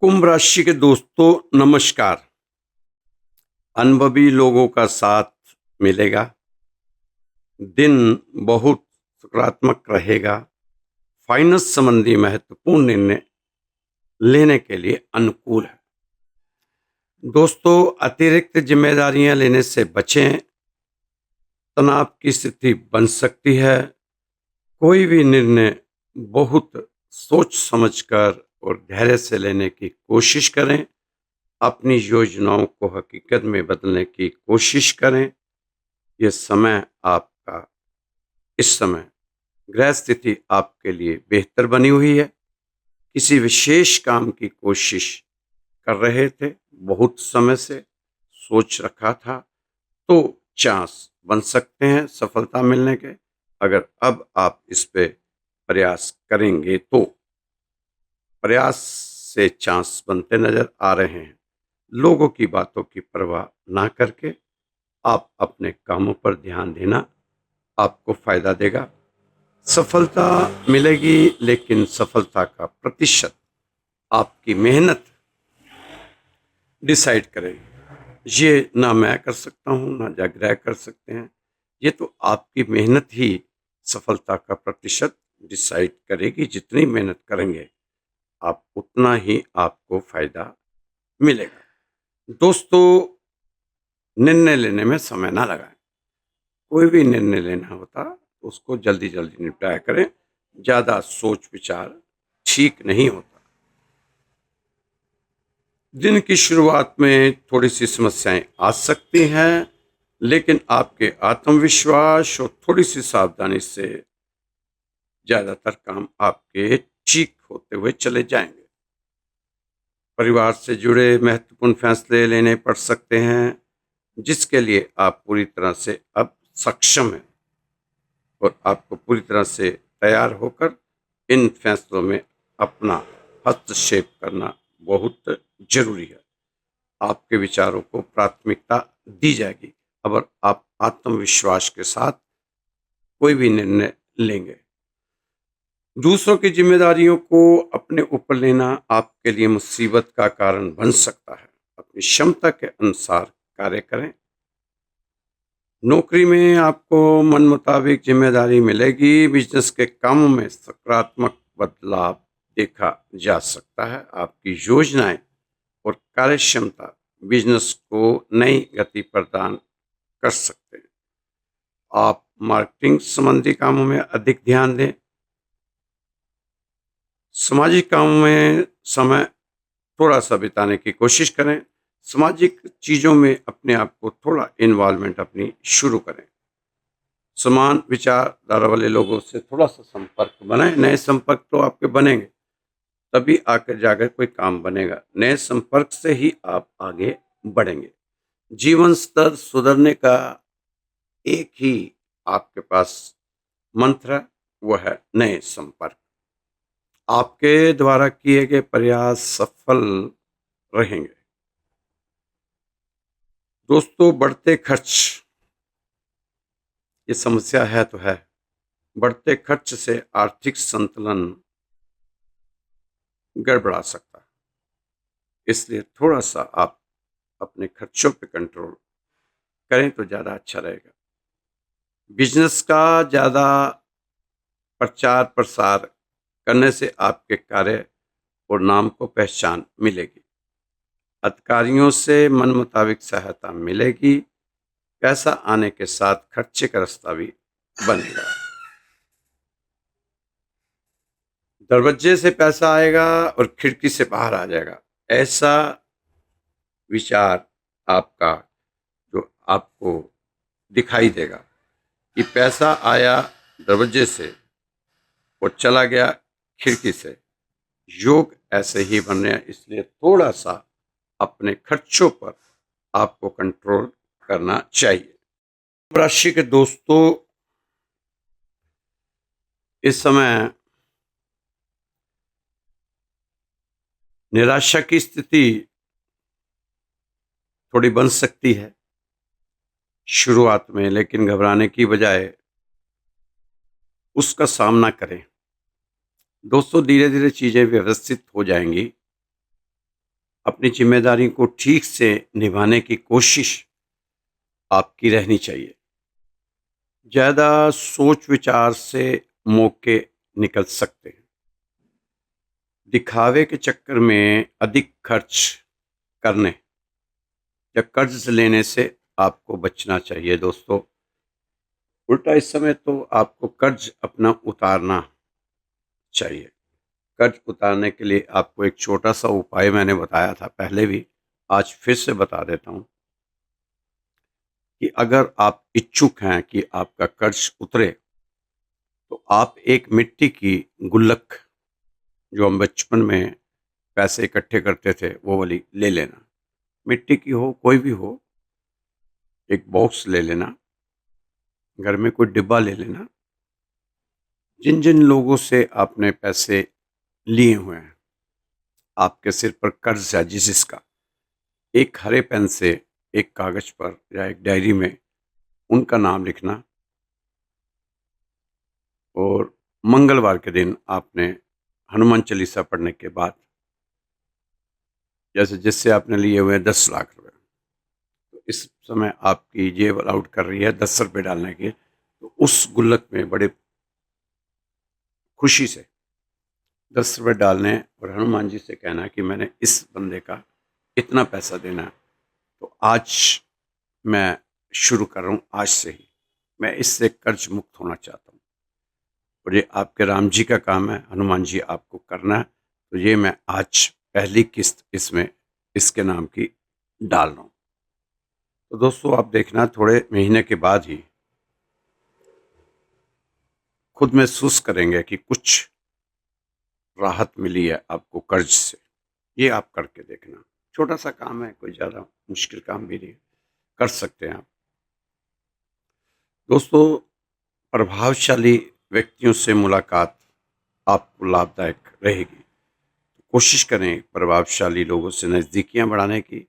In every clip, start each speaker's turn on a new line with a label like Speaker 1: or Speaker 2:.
Speaker 1: कुंभ राशि के दोस्तों नमस्कार। अनुभवी लोगों का साथ मिलेगा। दिन बहुत सकारात्मक रहेगा। फाइनेंस संबंधी महत्वपूर्ण निर्णय लेने के लिए अनुकूल है। दोस्तों, अतिरिक्त जिम्मेदारियां लेने से बचें। तनाव की स्थिति बन सकती है। कोई भी निर्णय बहुत सोच समझकर और धैर्य से लेने की कोशिश करें। अपनी योजनाओं को हकीकत में बदलने की कोशिश करें। ये समय आपका इस समय ग्रह स्थिति आपके लिए बेहतर बनी हुई है। किसी विशेष काम की कोशिश कर रहे थे, बहुत समय से सोच रखा था, तो चांस बन सकते हैं सफलता मिलने के। अगर अब आप इस पे प्रयास करेंगे तो प्रयास से चांस बनते नजर आ रहे हैं। लोगों की बातों की परवाह ना करके आप अपने कामों पर ध्यान देना आपको फायदा देगा। सफलता मिलेगी, लेकिन सफलता का प्रतिशत आपकी मेहनत डिसाइड करेगी। ये ना मैं कर सकता हूँ, ना जागृह कर सकते हैं। ये तो आपकी मेहनत ही सफलता का प्रतिशत डिसाइड करेगी। जितनी मेहनत करेंगे आप उतना ही आपको फायदा मिलेगा। दोस्तों, निर्णय लेने में समय ना लगाएं। कोई भी निर्णय लेना होता तो उसको जल्दी जल्दी निपटाया करें। ज़्यादा सोच विचार ठीक नहीं होता। दिन की शुरुआत में थोड़ी सी समस्याएं आ सकती हैं, लेकिन आपके आत्मविश्वास और थोड़ी सी सावधानी से ज़्यादातर काम आपके ठीक होते हुए चले जाएंगे। परिवार से जुड़े महत्वपूर्ण फैसले लेने पड़ सकते हैं, जिसके लिए आप पूरी तरह से अब सक्षम हैं और आपको पूरी तरह से तैयार होकर इन फैसलों में अपना हस्तक्षेप करना बहुत जरूरी है। आपके विचारों को प्राथमिकता दी जाएगी। अगर आप आत्मविश्वास के साथ कोई भी निर्णय लेंगे। दूसरों की जिम्मेदारियों को अपने ऊपर लेना आपके लिए मुसीबत का कारण बन सकता है। अपनी क्षमता के अनुसार कार्य करें। नौकरी में आपको मन मुताबिक जिम्मेदारी मिलेगी। बिजनेस के कामों में सकारात्मक बदलाव देखा जा सकता है। आपकी योजनाएं और कार्यक्षमता बिजनेस को नई गति प्रदान कर सकते हैं। आप मार्केटिंग संबंधी कामों में अधिक ध्यान दें। सामाजिक कामों में समय थोड़ा सा बिताने की कोशिश करें। सामाजिक चीज़ों में अपने आप को थोड़ा इन्वॉल्वमेंट अपनी शुरू करें। समान विचारधारा वाले लोगों से थोड़ा सा संपर्क बनाएं। नए संपर्क तो आपके बनेंगे, तभी आकर जाकर कोई काम बनेगा। नए संपर्क से ही आप आगे बढ़ेंगे। जीवन स्तर सुधरने का एक ही आपके पास मंत्र है, वो है नए संपर्क। आपके द्वारा किए गए प्रयास सफल रहेंगे। दोस्तों, बढ़ते खर्च ये समस्या है तो है। बढ़ते खर्च से आर्थिक संतुलन गड़बड़ा सकता है। इसलिए थोड़ा सा आप अपने खर्चों पे कंट्रोल करें तो ज़्यादा अच्छा रहेगा। बिजनेस का ज़्यादा प्रचार प्रसार करने से आपके कार्य और नाम को पहचान मिलेगी। अधिकारियों से मन मुताबिक सहायता मिलेगी। पैसा आने के साथ खर्चे का रास्ता भी बनेगा। दरवाजे से पैसा आएगा और खिड़की से बाहर आ जाएगा, ऐसा विचार आपका जो आपको दिखाई देगा कि पैसा आया दरवाजे से और चला गया खिड़की से। योग ऐसे ही बन रहे हैं। इसलिए थोड़ा सा अपने खर्चों पर आपको कंट्रोल करना चाहिए। राशि के दोस्तों, इस समय निराशा की स्थिति थोड़ी बन सकती है शुरुआत में, लेकिन घबराने की बजाय उसका सामना करें। दोस्तों, धीरे धीरे चीजें व्यवस्थित हो जाएंगी। अपनी जिम्मेदारी को ठीक से निभाने की कोशिश आपकी रहनी चाहिए। ज़्यादा सोच विचार से मौके निकल सकते हैं। दिखावे के चक्कर में अधिक खर्च करने या कर्ज लेने से आपको बचना चाहिए दोस्तों। उल्टा इस समय तो आपको कर्ज अपना उतारना चाहिए। कर्ज उतारने के लिए आपको एक छोटा-सा उपाय मैंने बताया था पहले भी, आज फिर से बता देता हूँ कि अगर आप इच्छुक हैं कि आपका कर्ज उतरे, तो आप एक मिट्टी की गुल्लक, जो हम बचपन में पैसे इकट्ठे करते थे, वो वाली ले लेना। मिट्टी की हो, कोई भी हो, एक बॉक्स ले लेना, घर में कोई डिब्बा ले लेना। जिन-जिन लोगों से आपने पैसे लिए हुए हैं, आपके सिर पर कर्ज है जिसका, एक हरे पेन से एक कागज पर या एक डायरी में उनका नाम लिखना और मंगलवार के दिन आपने हनुमान चालीसा पढ़ने के बाद, जैसे जिससे आपने लिए हुए हैं 10 लाख रुपए, तो इस समय आपकी जेब अलाउड कर रही है 10 रुपये डालने के, तो उस गुल्लक में बड़े खुशी से 10 रुपये डालने और हनुमान जी से कहना कि मैंने इस बंदे का इतना पैसा देना है, तो आज मैं शुरू कर रहा हूँ, आज से ही मैं इससे कर्ज मुक्त होना चाहता हूँ और ये आपके राम जी का काम है, हनुमान जी आपको करना है, तो ये मैं आज पहली किस्त इसमें इसके नाम की डाल रहा हूँ। तो दोस्तों आप देखना थोड़े महीने के बाद ही खुद महसूस करेंगे कि कुछ राहत मिली है आपको कर्ज से। ये आप करके देखना, छोटा सा काम है, कोई ज़्यादा मुश्किल काम भी नहीं है, कर सकते हैं आप। दोस्तों, प्रभावशाली व्यक्तियों से मुलाकात आपको लाभदायक रहेगी। कोशिश करें प्रभावशाली लोगों से नज़दीकियां बढ़ाने की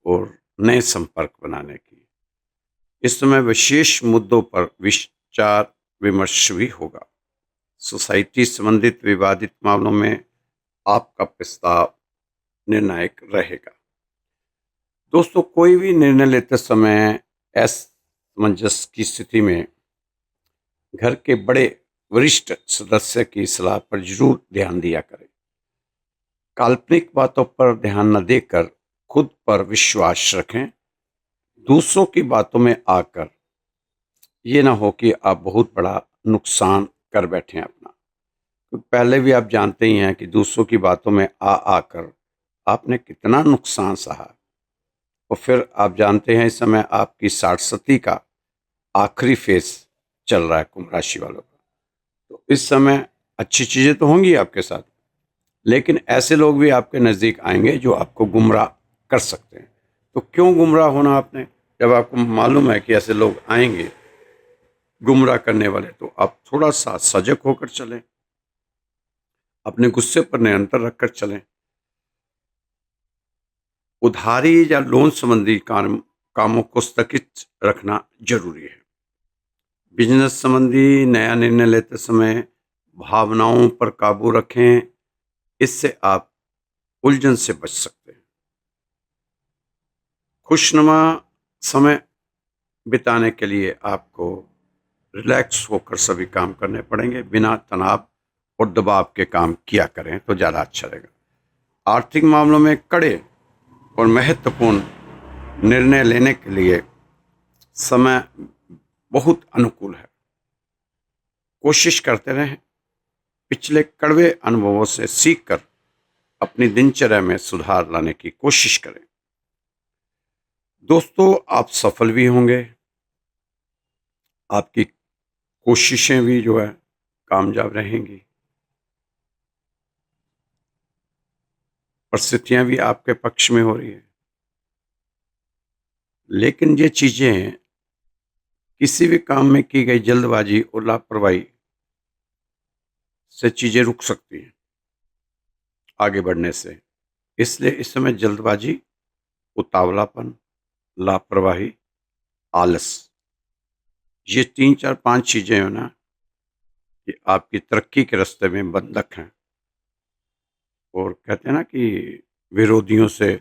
Speaker 1: और नए संपर्क बनाने की। इस समय विशेष मुद्दों पर विचार विमर्श भी होगा। सोसाइटी संबंधित विवादित मामलों में आपका प्रस्ताव निर्णायक रहेगा। दोस्तों, कोई भी निर्णय लेते समय असमंजस की स्थिति में घर के बड़े वरिष्ठ सदस्य की सलाह पर जरूर ध्यान दिया करें। काल्पनिक बातों पर ध्यान न देकर खुद पर विश्वास रखें। दूसरों की बातों में आकर ये ना हो कि आप बहुत बड़ा नुकसान कर बैठें अपना। तो पहले भी आप जानते ही हैं कि दूसरों की बातों में आकर आपने कितना नुकसान सहा और फिर आप जानते हैं इस समय आपकी 60 का आखिरी फेस चल रहा है कुंभ राशि वालों का। तो इस समय अच्छी चीज़ें तो होंगी आपके साथ, लेकिन ऐसे लोग भी आपके नज़दीक आएंगे जो आपको गुमराह कर सकते हैं। तो क्यों गुमराह होना आपने, जब आपको मालूम है कि ऐसे लोग आएंगे गुमराह करने वाले, तो आप थोड़ा सा सजग होकर चलें, अपने गुस्से पर नियंत्रण रखकर चलें। उधारी या लोन संबंधी कामों को स्थगित रखना जरूरी है। बिजनेस संबंधी नया निर्णय लेते समय भावनाओं पर काबू रखें, इससे आप उलझन से बच सकते हैं। खुशनुमा समय बिताने के लिए आपको रिलैक्स होकर सभी काम करने पड़ेंगे, बिना तनाव और दबाव के काम किया करें तो ज़्यादा अच्छा रहेगा। आर्थिक मामलों में कड़े और महत्वपूर्ण निर्णय लेने के लिए समय बहुत अनुकूल है। कोशिश करते रहें, पिछले कड़वे अनुभवों से सीखकर अपनी दिनचर्या में सुधार लाने की कोशिश करें। दोस्तों, आप सफल भी होंगे, आपकी कोशिशें भी जो है कामयाब रहेंगी, परिस्थितियां भी आपके पक्ष में हो रही है। लेकिन ये चीजें, किसी भी काम में की गई जल्दबाजी और लापरवाही से चीजें रुक सकती हैं आगे बढ़ने से। इसलिए इस समय जल्दबाजी, उतावलापन, लापरवाही, आलस, ये 3 4 5 चीजें हैं ना, ये आपकी तरक्की के रास्ते में बंधक हैं। और कहते हैं ना कि विरोधियों से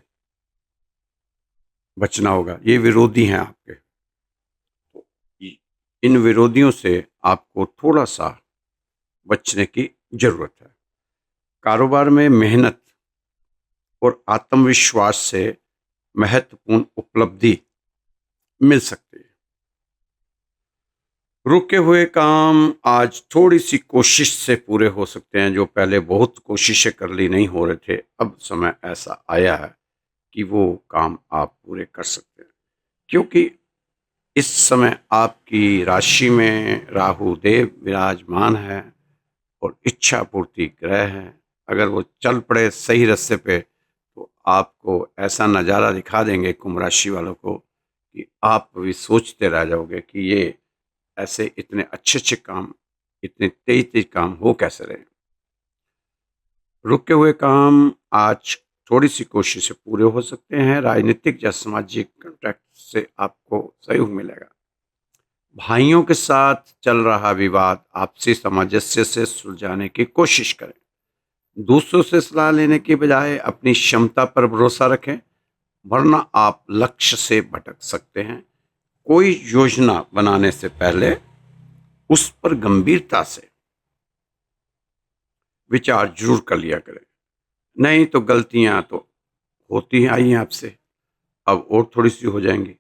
Speaker 1: बचना होगा। ये विरोधी हैं आपके, तो इन विरोधियों से आपको थोड़ा सा बचने की जरूरत है। कारोबार में मेहनत और आत्मविश्वास से महत्वपूर्ण उपलब्धि मिल सकती है। रुके हुए काम आज थोड़ी सी कोशिश से पूरे हो सकते हैं। जो पहले बहुत कोशिशें कर ली नहीं हो रहे थे, अब समय ऐसा आया है कि वो काम आप पूरे कर सकते हैं, क्योंकि इस समय आपकी राशि में राहु देव विराजमान है और इच्छा पूर्ति ग्रह है। अगर वो चल पड़े सही रास्ते पे तो आपको ऐसा नज़ारा दिखा देंगे कुंभ राशि वालों को कि आप भी सोचते रह जाओगे कि ये ऐसे इतने अच्छे अच्छे काम, इतने तेज तेज काम हो कैसे रहे। रुके हुए काम आज थोड़ी सी कोशिश से पूरे हो सकते हैं। राजनीतिक या सामाजिक कॉन्ट्रैक्ट से आपको सहयोग मिलेगा। भाइयों के साथ चल रहा विवाद आपसी सामंजस्य से सुलझाने की कोशिश करें। दूसरों से सलाह लेने की बजाय अपनी क्षमता पर भरोसा रखें, वरना आप लक्ष्य से भटक सकते हैं। कोई योजना बनाने से पहले उस पर गंभीरता से विचार जरूर कर लिया करें, नहीं तो गलतियां तो होती ही आई हैं आपसे, अब और थोड़ी सी हो जाएंगी।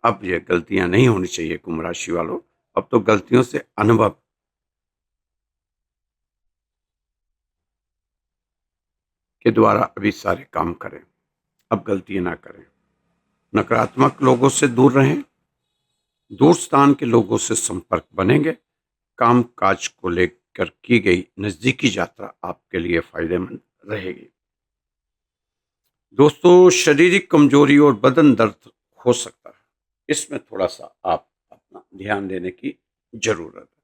Speaker 1: अब ये गलतियां नहीं होनी चाहिए कुंभ राशि वालों। अब तो गलतियों से अनुभव के द्वारा अभी सारे काम करें, अब गलतियां ना करें। नकारात्मक लोगों से दूर रहें, दूर स्थान के लोगों से संपर्क बनेंगे। काम काज को लेकर की गई नजदीकी यात्रा आपके लिए फायदेमंद रहेगी। दोस्तों, शारीरिक कमजोरी और बदन दर्द हो सकता है, इसमें थोड़ा सा आप अपना ध्यान देने की जरूरत है।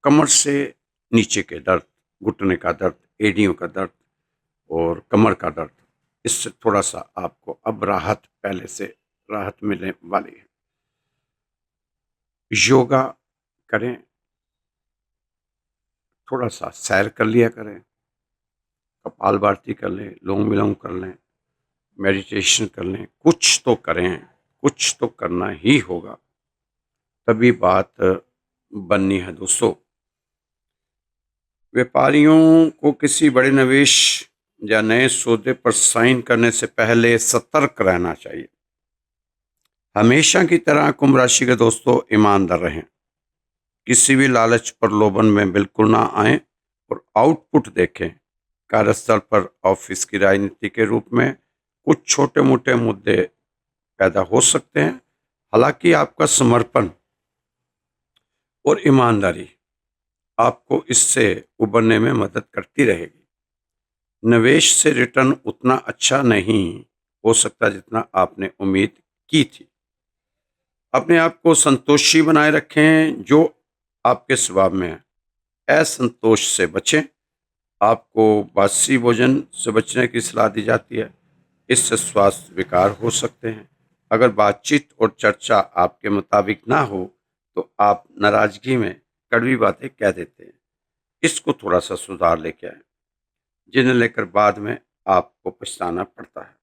Speaker 1: कमर से नीचे के दर्द, घुटने का दर्द, एड़ियों का दर्द और कमर का दर्द, इससे थोड़ा सा आपको अब राहत, पहले से राहत मिलने वाली है। योगा करें, थोड़ा सा सैर कर लिया करें, कपालभाति कर लें, लोम विलोम कर लें, मेडिटेशन कर लें, कुछ तो करें, कुछ तो करना ही होगा, तभी बात बननी है। दोस्तों, व्यापारियों को किसी बड़े निवेश या नए सौदे पर साइन करने से पहले सतर्क रहना चाहिए। हमेशा की तरह कुंभ राशि के दोस्तों ईमानदार रहें, किसी भी लालच पर लोभन में बिल्कुल ना आए और आउटपुट देखें। कार्यस्थल पर, ऑफिस की राजनीति के रूप में कुछ छोटे मोटे मुद्दे पैदा हो सकते हैं। हालांकि आपका समर्पण और ईमानदारी आपको इससे उबरने में मदद करती रहेगी। निवेश से रिटर्न उतना अच्छा नहीं हो सकता जितना आपने उम्मीद की थी। अपने आप को संतोषी बनाए रखें, जो आपके स्वभाव में है। असंतोष से बचें। आपको बासी भोजन से बचने की सलाह दी जाती है, इससे स्वास्थ्य विकार हो सकते हैं। अगर बातचीत और चर्चा आपके मुताबिक ना हो तो आप नाराजगी में कड़वी बातें कह देते हैं। इसको थोड़ा सा सुधार लेके आए, जिन्हें लेकर बाद में आपको पछताना पड़ता है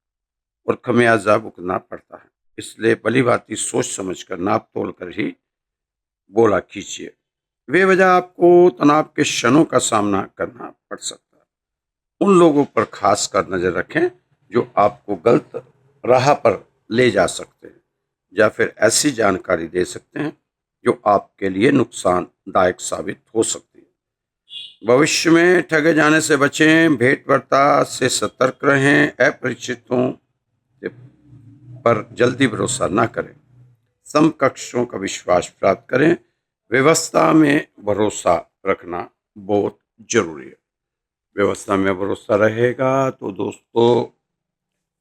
Speaker 1: और खमियाजा भुगतना पड़ता है। इसलिए भली भांति सोच समझ कर, नाप तोल कर ही बोला कीजिए। बेवजह आपको तनाव के क्षणों का सामना करना पड़ सकता है। उन लोगों पर खास कर नजर रखें जो आपको गलत राह पर ले जा सकते हैं या फिर ऐसी जानकारी दे सकते हैं जो आपके लिए नुकसानदायक साबित हो सकती है। भविष्य में ठगे जाने से बचें, भेंट वार्ता से सतर्क रहें, अपरिचितों पर जल्दी भरोसा न करें, समकक्षों का विश्वास प्राप्त करें। व्यवस्था में भरोसा रखना बहुत जरूरी है। व्यवस्था में भरोसा रहेगा तो दोस्तों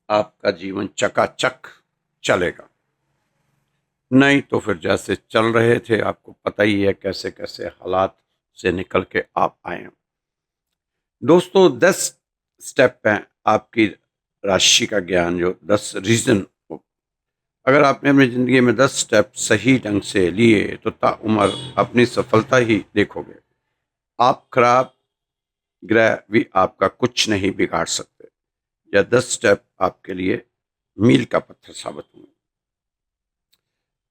Speaker 1: आपका जीवन चकाचक चलेगा, नहीं तो फिर जैसे चल रहे थे आपको पता ही है कैसे कैसे हालात से निकल के आप आए हैं। दोस्तों, 10 स्टेप हैं आपकी राशि का ज्ञान, जो 10 रीजन। अगर आपने अपनी ज़िंदगी में 10 स्टेप सही ढंग से लिए तो ताउम्र अपनी सफलता ही देखोगे। आप खराब ग्रह भी आपका कुछ नहीं बिगाड़ सकते। या 10 स्टेप आपके लिए मील का पत्थर साबित होंगे।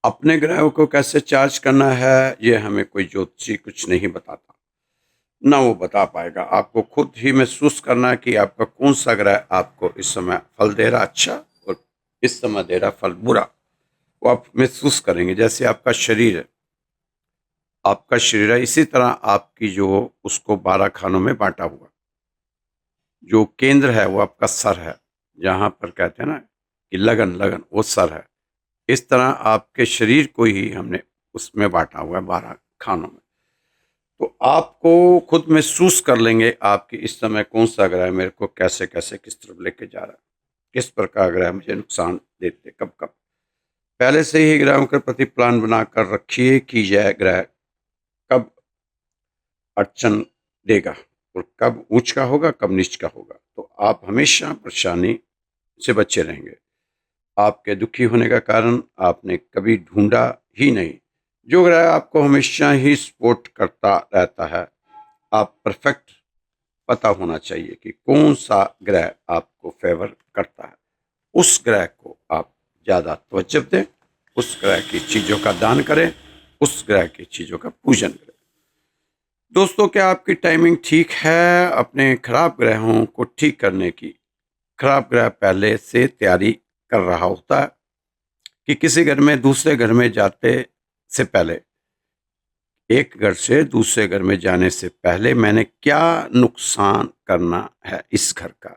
Speaker 1: अपने ग्रहों को कैसे चार्ज करना है, ये हमें कोई ज्योतिषी कुछ नहीं बताता, ना वो बता पाएगा। आपको खुद ही महसूस करना है कि आपका कौन सा ग्रह आपको इस समय फल दे रहा अच्छा और इस समय दे रहा फल बुरा। वो आप महसूस करेंगे। जैसे आपका शरीर है, आपका शरीर है, इसी तरह आपकी जो उसको 12 खानों में बांटा हुआ जो केंद्र है वो आपका सर है, जहाँ पर कहते हैं ना कि लगन लगन, वो सर है। इस तरह आपके शरीर को ही हमने उसमें बांटा हुआ है 12 खानों में। तो आपको खुद महसूस कर लेंगे आपकी इस समय कौन सा ग्रह मेरे को कैसे कैसे किस तरफ लेके जा रहा है, किस प्रकार ग्रह मुझे नुकसान देते कब कब। पहले से ही ग्रहों के प्रति प्लान बनाकर रखिए कि यह ग्रह कब अड़चन देगा और कब ऊंच का होगा कब नीच का होगा। तो आप हमेशा परेशानी से बचे रहेंगे। आपके दुखी होने का कारण आपने कभी ढूंढा ही नहीं। जो ग्रह आपको हमेशा ही सपोर्ट करता रहता है, आप परफेक्ट पता होना चाहिए कि कौन सा ग्रह आपको फेवर करता है। उस ग्रह को आप ज़्यादा तवज्जो दें, उस ग्रह की चीज़ों का दान करें, उस ग्रह की चीज़ों का पूजन करें। दोस्तों, क्या आपकी टाइमिंग ठीक है अपने खराब ग्रहों को ठीक करने की? खराब ग्रह पहले से तैयारी कर रहा होता है कि किसी घर में दूसरे घर में जाते से पहले, एक घर से दूसरे घर में जाने से पहले मैंने क्या नुकसान करना है इस घर का,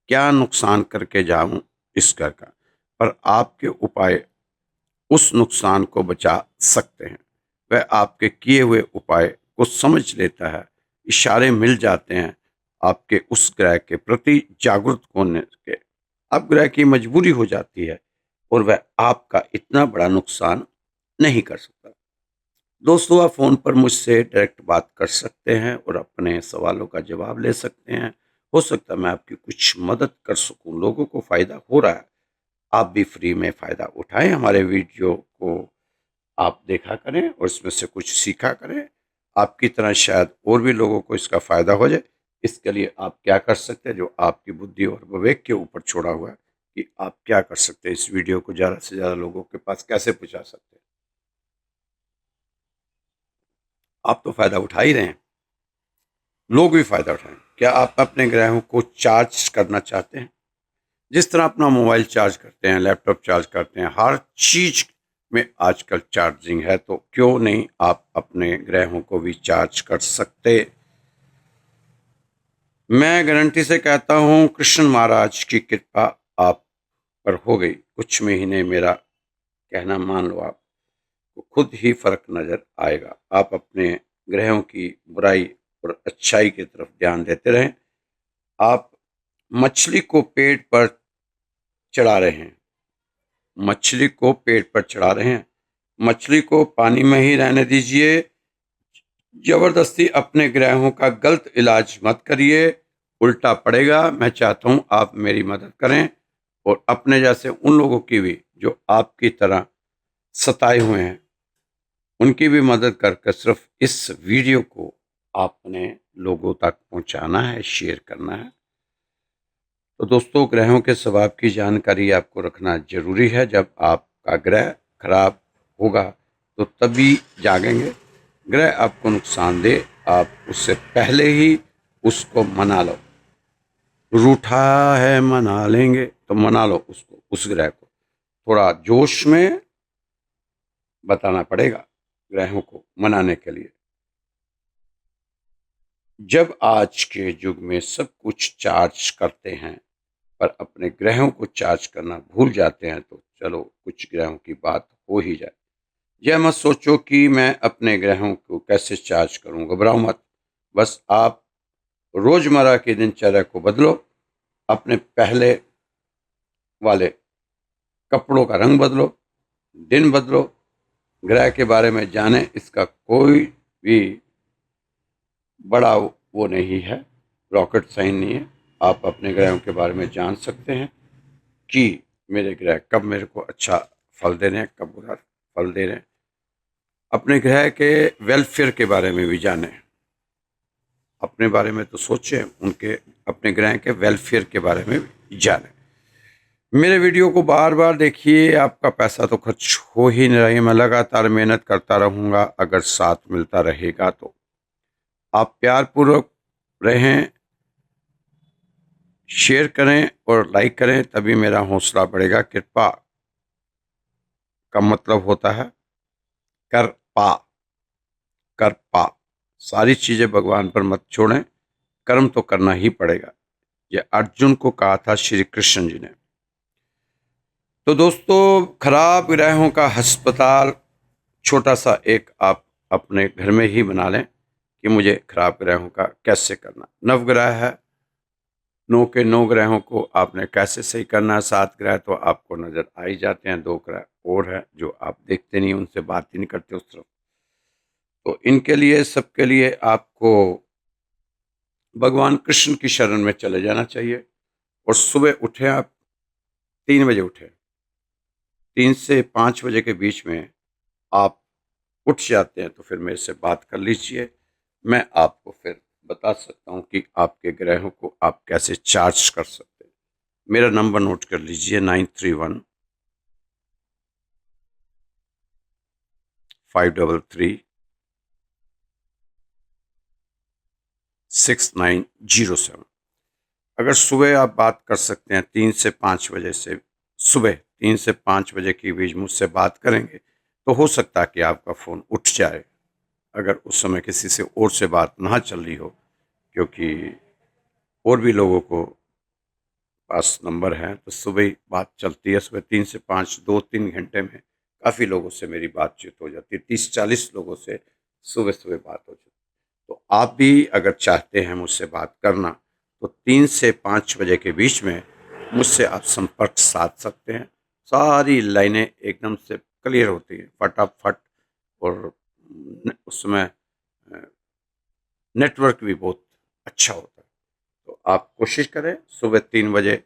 Speaker 1: क्या नुकसान करके जाऊं इस घर का। पर आपके उपाय उस नुकसान को बचा सकते हैं। वह आपके किए हुए उपाय को समझ लेता है, इशारे मिल जाते हैं आपके उस ग्रह के प्रति जागरूक होने के। अब ग्रह की मजबूरी हो जाती है और वह आपका इतना बड़ा नुकसान नहीं कर सकता। दोस्तों, आप फ़ोन पर मुझसे डायरेक्ट बात कर सकते हैं और अपने सवालों का जवाब ले सकते हैं। हो सकता है मैं आपकी कुछ मदद कर सकूं। लोगों को फ़ायदा हो रहा है, आप भी फ्री में फ़ायदा उठाएं। हमारे वीडियो को आप देखा करें और इसमें से कुछ सीखा करें। आपकी तरह शायद और भी लोगों को इसका फ़ायदा हो जाए। इसके लिए आप क्या कर सकते हैं, जो आपकी बुद्धि और विवेक के ऊपर छोड़ा हुआ है कि आप क्या कर सकते हैं, इस वीडियो को ज़्यादा से ज़्यादा लोगों के पास कैसे पहुँचा सकते हैं। आप तो फ़ायदा उठा ही रहे हैं, लोग भी फ़ायदा उठाएं। क्या आप अपने ग्रहों को चार्ज करना चाहते हैं? जिस तरह अपना मोबाइल चार्ज करते हैं, लैपटॉप चार्ज करते हैं, हर चीज़ में आजकल चार्जिंग है, तो क्यों नहीं आप अपने ग्रहों को भी चार्ज कर सकते। मैं गारंटी से कहता हूँ कृष्ण महाराज की कृपा आप पर हो गई। कुछ महीने मेरा कहना मान लो, आपको खुद ही फर्क नजर आएगा। आप अपने ग्रहों की बुराई और अच्छाई की तरफ ध्यान देते रहें। आप मछली को पेट पर चढ़ा रहे हैं, मछली को पेट पर चढ़ा रहे हैं, मछली को पानी में ही रहने दीजिए। जबरदस्ती अपने ग्रहों का गलत इलाज मत करिए, उल्टा पड़ेगा। मैं चाहता हूं आप मेरी मदद करें और अपने जैसे उन लोगों की भी जो आपकी तरह सताए हुए हैं, उनकी भी मदद करके सिर्फ इस वीडियो को आपने लोगों तक पहुंचाना है, शेयर करना है। तो दोस्तों, ग्रहों के स्वभाव की जानकारी आपको रखना जरूरी है। जब आपका ग्रह खराब होगा तो तभी जागेंगे। ग्रह आपको नुकसान दे, आप उससे पहले ही उसको मना लो। रूठा है मना लेंगे तो मना लो उसको, उस ग्रह को थोड़ा जोश में बताना पड़ेगा ग्रहों को मनाने के लिए। जब आज के युग में सब कुछ चार्ज करते हैं पर अपने ग्रहों को चार्ज करना भूल जाते हैं, तो चलो कुछ ग्रहों की बात हो ही जाए। यह मत सोचो कि मैं अपने ग्रहों को कैसे चार्ज करूं, घबराओ मत। बस आप रोजमर्रा की दिनचर्या को बदलो, अपने पहले वाले कपड़ों का रंग बदलो, दिन बदलो, ग्रह के बारे में जाने। इसका कोई भी बड़ा वो नहीं है, रॉकेट साइंस नहीं है। आप अपने ग्रहों के बारे में जान सकते हैं कि मेरे ग्रह कब मेरे को अच्छा फल दे रहे हैं, कब बुरा फल दे रहे हैं। अपने ग्रह के वेलफेयर के बारे में भी जानें। अपने बारे में तो सोचें, उनके अपने ग्रह के वेलफेयर के बारे में भी जाने। मेरे वीडियो को बार बार देखिए, आपका पैसा तो खर्च हो ही नहीं रही। मैं लगातार मेहनत करता रहूँगा, अगर साथ मिलता रहेगा तो। आप प्यारपूर्वक रहें, शेयर करें और लाइक करें, तभी मेरा हौसला बढ़ेगा। कृपा का मतलब होता है कर पा, कर पा। सारी चीजें भगवान पर मत छोड़ें, कर्म तो करना ही पड़ेगा। ये अर्जुन को कहा था श्री कृष्ण जी ने। तो दोस्तों, खराब ग्रहों का अस्पताल छोटा सा एक आप अपने घर में ही बना लें कि मुझे खराब ग्रहों का कैसे करना। नवग्रह है, 9 के 9 ग्रहों को आपने कैसे सही करना है। 7 ग्रह तो आपको नजर आ ही जाते हैं, 2 ग्रह और है जो आप देखते नहीं, उनसे बात ही नहीं करते उस तरफ। तो इनके लिए, सबके लिए आपको भगवान कृष्ण की शरण में चले जाना चाहिए। और सुबह उठे आप 3 बजे उठे, 3 से 5 बजे के बीच में आप उठ जाते हैं तो फिर मेरे से बात कर लीजिए। मैं आपको फिर बता सकता हूँ कि आपके ग्रहों को आप कैसे चार्ज कर सकते हैं। मेरा नंबर नोट कर लीजिए, 9315336907। अगर सुबह आप बात कर सकते हैं 3 से 5 बजे से, सुबह 3 से 5 बजे के बीच मुझसे बात करेंगे तो हो सकता है कि आपका फ़ोन उठ जाए, अगर उस समय किसी से और से बात ना चल रही हो, क्योंकि और भी लोगों को पास नंबर है तो सुबह ही बात चलती है। सुबह 3 से 5, 2-3 घंटे में काफ़ी लोगों से मेरी बातचीत हो जाती है। 30-40 लोगों से सुबह सुबह बात हो जाती है। तो आप भी अगर चाहते हैं मुझसे बात करना तो 3 से 5 बजे के बीच में मुझसे आप संपर्क साध सकते हैं। सारी लाइनें एकदम से क्लियर होती हैं फटाफट, और उस समय नेटवर्क भी बहुत अच्छा होता है। तो आप कोशिश करें सुबह 3 बजे,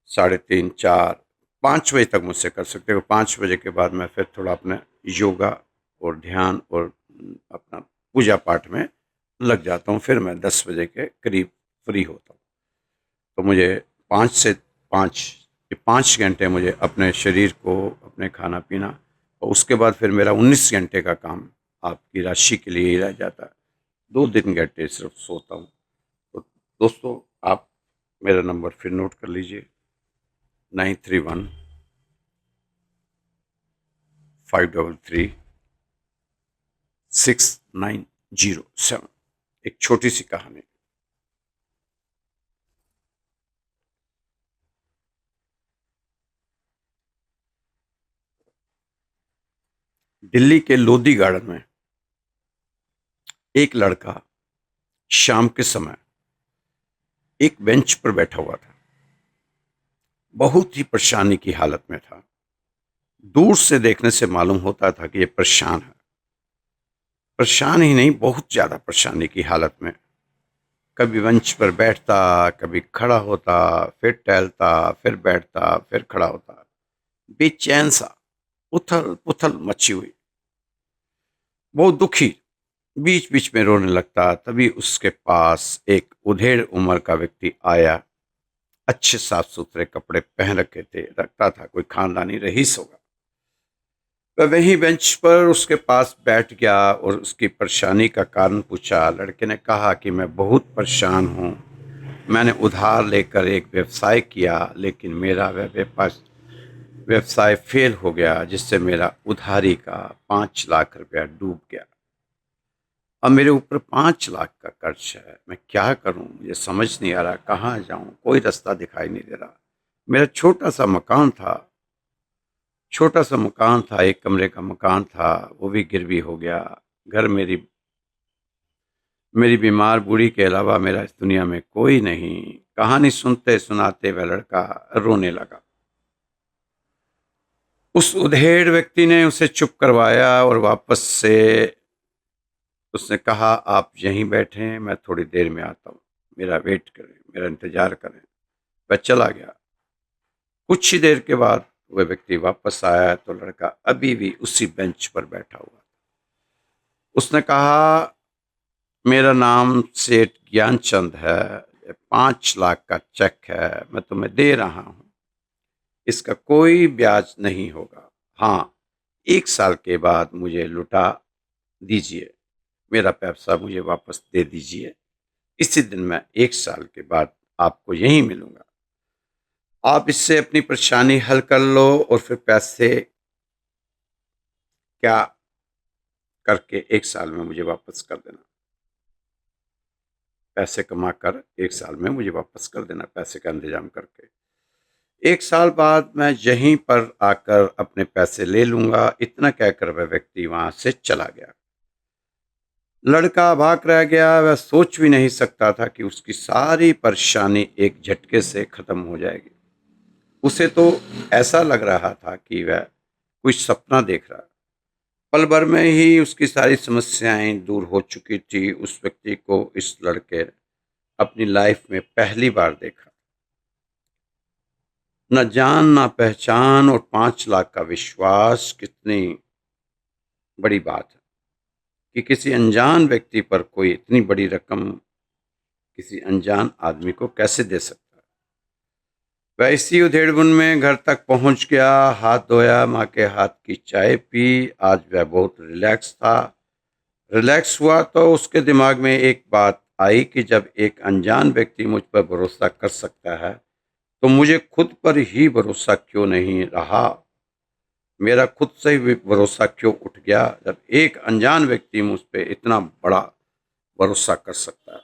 Speaker 1: 3:30, 4, 5 बजे तक मुझसे कर सकते हो। 5 बजे के बाद मैं फिर थोड़ा अपना योगा और ध्यान और अपना पूजा पाठ में लग जाता हूँ। फिर मैं 10 बजे के करीब फ्री होता हूँ। तो मुझे 5 से 5, ये 5 घंटे मुझे अपने शरीर को, अपने खाना पीना, और उसके बाद फिर मेरा 19 घंटे का काम आपकी राशि के लिए ही रह जाता है। 2 3 घंटे सिर्फ सोता हूँ। तो दोस्तों, आप मेरा नंबर फिर नोट कर लीजिए, 9315336907। एक छोटी सी कहानी। दिल्ली के लोधी गार्डन में एक लड़का शाम के समय एक बेंच पर बैठा हुआ था। बहुत ही परेशानी की हालत में था। दूर से देखने से मालूम होता था कि ये परेशान है। परेशान ही नहीं, बहुत ज्यादा परेशानी की हालत में। कभी बेंच पर बैठता, कभी खड़ा होता, फिर टहलता, फिर बैठता, फिर खड़ा होता। बेचैन सा, उथल पुथल मची हुई, बहुत दुखी। बीच बीच में रोने लगता। तभी उसके पास एक उधेड़ उम्र का व्यक्ति आया। अच्छे साफ सुथरे कपड़े पहन रखे थे, लगता था कोई खानदानी रईस होगा। वह वहीं बेंच पर उसके पास बैठ गया और उसकी परेशानी का कारण पूछा। लड़के ने कहा कि मैं बहुत परेशान हूँ। मैंने उधार लेकर एक व्यवसाय किया, लेकिन मेरा वह व्यवसाय फेल हो गया, जिससे मेरा उधारी का 5 लाख रुपया डूब गया। अब मेरे ऊपर 5 लाख का कर्ज है। मैं क्या करूं, मुझे समझ नहीं आ रहा, कहाँ जाऊं, कोई रास्ता दिखाई नहीं दे रहा। मेरा छोटा सा मकान था, छोटा सा मकान था, 1 कमरे का मकान था, वो भी गिरवी हो गया। घर मेरी मेरी बीमार बूढ़ी के अलावा मेरा इस दुनिया में कोई नहीं। कहानी सुनते सुनाते वह लड़का रोने लगा। उस उधेड़ व्यक्ति ने उसे चुप करवाया और वापस से उसने कहा, आप यहीं बैठें, मैं थोड़ी देर में आता हूँ, मेरा वेट करें, मेरा इंतजार करें। वह चला गया। कुछ ही देर के बाद वह व्यक्ति वापस आया तो लड़का अभी भी उसी बेंच पर बैठा हुआ। उसने कहा, मेरा नाम सेठ ज्ञानचंद है, 5 लाख का चेक है, मैं तुम्हें दे रहा हूँ, इसका कोई ब्याज नहीं होगा। हाँ, 1 साल के बाद मुझे लौटा दीजिए, मेरा पैसा मुझे वापस दे दीजिए। इसी दिन मैं 1 साल के बाद आपको यहीं मिलूंगा। आप इससे अपनी परेशानी हल कर लो और फिर पैसे क्या करके 1 साल में मुझे वापस कर देना। पैसे कमा कर 1 साल में मुझे वापस कर देना, पैसे का इंतजाम करके। 1 साल बाद मैं यहीं पर आकर अपने पैसे ले लूंगा। इतना कहकर वह व्यक्ति वहां से चला गया। लड़का अभाग रह गया। वह सोच भी नहीं सकता था कि उसकी सारी परेशानी एक झटके से खत्म हो जाएगी। उसे तो ऐसा लग रहा था कि वह कुछ सपना देख रहा। पल भर में ही उसकी सारी समस्याएं दूर हो चुकी थी। उस व्यक्ति को इस लड़के ने अपनी लाइफ में पहली बार देखा। न जान न पहचान और 5 लाख का विश्वास, कितनी बड़ी बात है कि किसी अनजान व्यक्ति पर कोई इतनी बड़ी रकम किसी अनजान आदमी को कैसे दे सकता है। वह इसी उधेड़बुन में घर तक पहुंच गया, हाथ धोया, माँ के हाथ की चाय पी। आज वह बहुत रिलैक्स था। रिलैक्स हुआ तो उसके दिमाग में एक बात आई कि जब एक अनजान व्यक्ति मुझ पर भरोसा कर सकता है तो मुझे खुद पर ही भरोसा क्यों नहीं रहा। मेरा खुद से ही भरोसा क्यों उठ गया जब एक अनजान व्यक्ति मुझ पर इतना बड़ा भरोसा कर सकता है।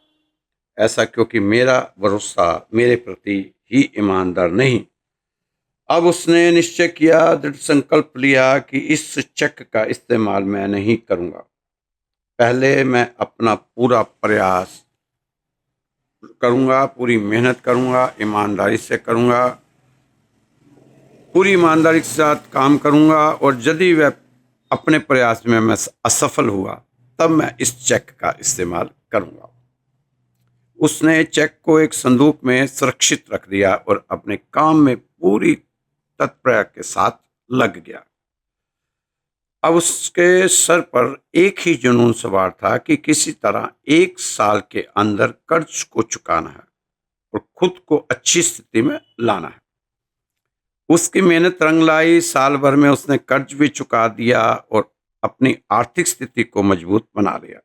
Speaker 1: ऐसा क्योंकि मेरा भरोसा मेरे प्रति ही ईमानदार नहीं। अब उसने निश्चय किया, दृढ़ संकल्प लिया कि इस चेक का इस्तेमाल मैं नहीं करूंगा। पहले मैं अपना पूरा प्रयास करूंगा, पूरी मेहनत करूंगा, ईमानदारी से करूंगा, पूरी ईमानदारी के साथ काम करूंगा और यदि वह अपने प्रयास में मैं असफल हुआ तब मैं इस चेक का इस्तेमाल करूंगा। उसने चेक को एक संदूक में सुरक्षित रख दिया और अपने काम में पूरी तत्परता के साथ लग गया। अब उसके सर पर एक ही जुनून सवार था कि किसी तरह 1 साल के अंदर कर्ज को चुकाना है और खुद को अच्छी स्थिति में लाना है। उसकी मेहनत रंग लाई। साल भर में उसने कर्ज भी चुका दिया और अपनी आर्थिक स्थिति को मजबूत बना लिया।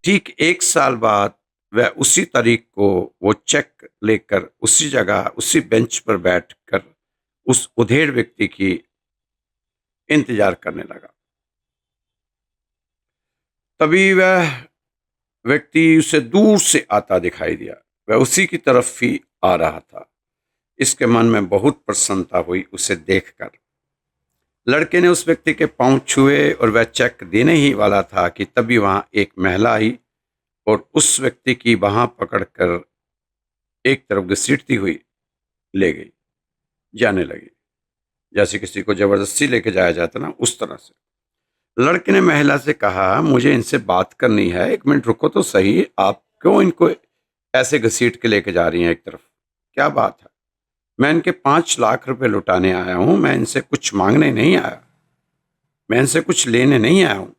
Speaker 1: ठीक 1 साल बाद वह उसी तारीख को वो चेक लेकर उसी जगह उसी बेंच पर बैठकर उस उधेड़ व्यक्ति की इंतजार करने लगा। तभी वह व्यक्ति उसे दूर से आता दिखाई दिया। वह उसी की तरफ ही आ रहा था। इसके मन में बहुत प्रसन्नता हुई उसे देखकर। लड़के ने उस व्यक्ति के पांव छुए और वह चेक देने ही वाला था कि तभी वहां एक महिला आई और उस व्यक्ति की बाह पकड़कर एक तरफ घसीटती हुई ले गई, जाने लगी। जैसे किसी को जबरदस्ती लेके जाया जाता ना, उस तरह से। लड़के ने महिला से कहा, मुझे इनसे बात करनी है, 1 मिनट रुको तो सही। आप क्यों इनको ऐसे घसीट के लेके जा रही हैं एक तरफ? क्या बात है? मैं इनके 5 लाख रुपए लुटाने आया हूं। मैं इनसे कुछ मांगने नहीं आया, मैं इनसे कुछ लेने नहीं आया हूं।